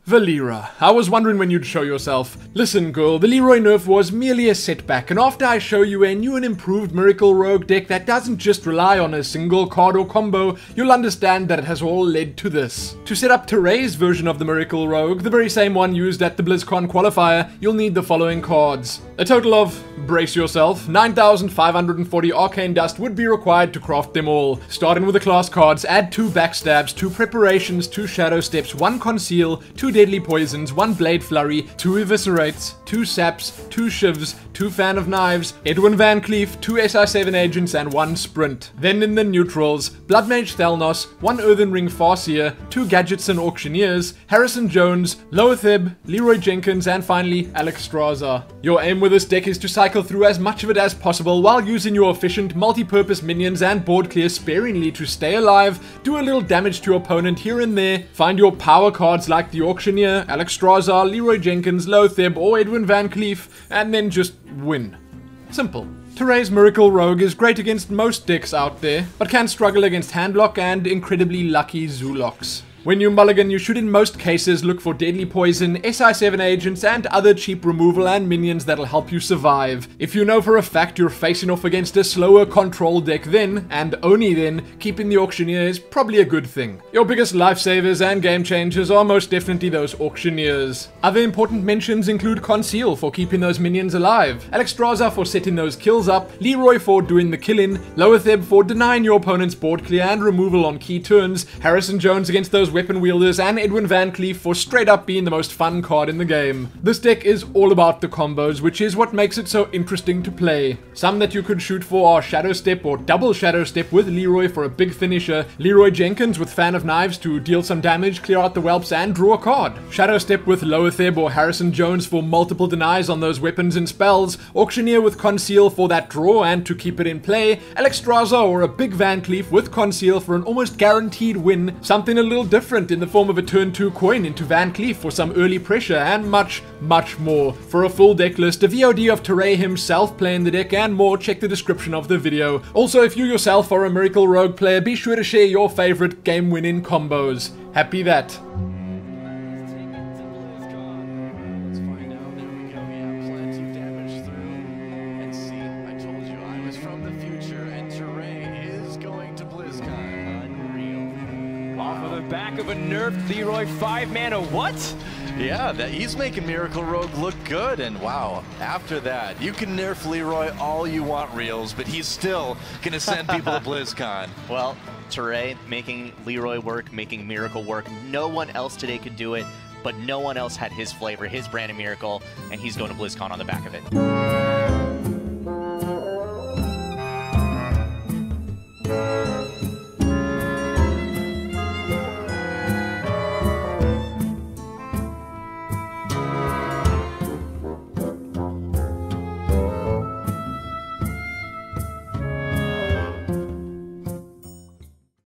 Valera. I was wondering when you'd show yourself. Listen girl, the Leroy nerf was merely a setback, and after I show you a new and improved Miracle Rogue deck that doesn't just rely on a single card or combo, you'll understand that it has all led to this. To set up Tarei's version of the Miracle Rogue, the very same one used at the BlizzCon qualifier, you'll need the following cards. A total of, brace yourself, 9,540 Arcane Dust would be required to craft them all. Starting with the class cards, add 2 Backstabs, 2 Preparations, 2 Shadowsteps, 1 Conceal, 2 Deadly Poisons, 1 Blade Flurry, 2 Eviscerates, 2 Saps, 2 Shivs, 2 Fan of Knives, Edwin VanCleef, 2 SI7 Agents, and 1 Sprint. Then in the neutrals, Bloodmage Thalnos, 1 Earthen Ring Farseer, 2 Gadgetzan Auctioneers, Harrison Jones, Loatheb, Leroy Jenkins, and finally Alexstrasza. Your aim with this deck is to cycle through as much of it as possible while using your efficient multi-purpose minions and board clear sparingly to stay alive, do a little damage to your opponent here and there, find your power cards like the Auctioneer, Alexstrasza, Leroy Jenkins, Loatheb, or Edwin VanCleef, and then just win. Simple. Tarei's Miracle Rogue is great against most decks out there, but can struggle against Handlock and incredibly lucky Zulocks. When you mulligan, you should in most cases look for Deadly Poison, SI7 Agents, and other cheap removal and minions that'll help you survive. If you know for a fact you're facing off against a slower control deck, then, and only then, keeping the Auctioneer is probably a good thing. Your biggest lifesavers and game changers are most definitely those Auctioneers. Other important mentions include Conceal for keeping those minions alive, Alexstrasza for setting those kills up, Leroy for doing the killing, Loatheb for denying your opponent's board clear and removal on key turns, Harrison Jones against those weapon wielders, and Edwin VanCleef for straight up being the most fun card in the game. This deck is all about the combos, which is what makes it so interesting to play. Some that you could shoot for are Shadowstep or double Shadowstep with Leroy for a big finisher, Leroy Jenkins with Fan of Knives to deal some damage, clear out the whelps, and draw a card, Shadowstep with Loatheb or Harrison Jones for multiple denies on those weapons and spells, Auctioneer with Conceal for that draw and to keep it in play, Alexstrasza or a big VanCleef with Conceal for an almost guaranteed win, something a little different in the form of a turn 2 coin into VanCleef for some early pressure, and much more. For a full deck list, a VOD of Tarei himself playing the deck, and more, check the description of the video. Also, if you yourself are a Miracle Rogue player, be sure to share your favorite game-winning combos. Happy that. Back of a nerfed Leroy 5-mana, what? Yeah, he's making Miracle Rogue look good, and wow, after that, you can nerf Leroy all you want, Reels, but he's still gonna send people to BlizzCon. Well, Tarei making Leroy work, making Miracle work. No one else today could do it, but no one else had his flavor, his brand of Miracle, and he's going to BlizzCon on the back of it.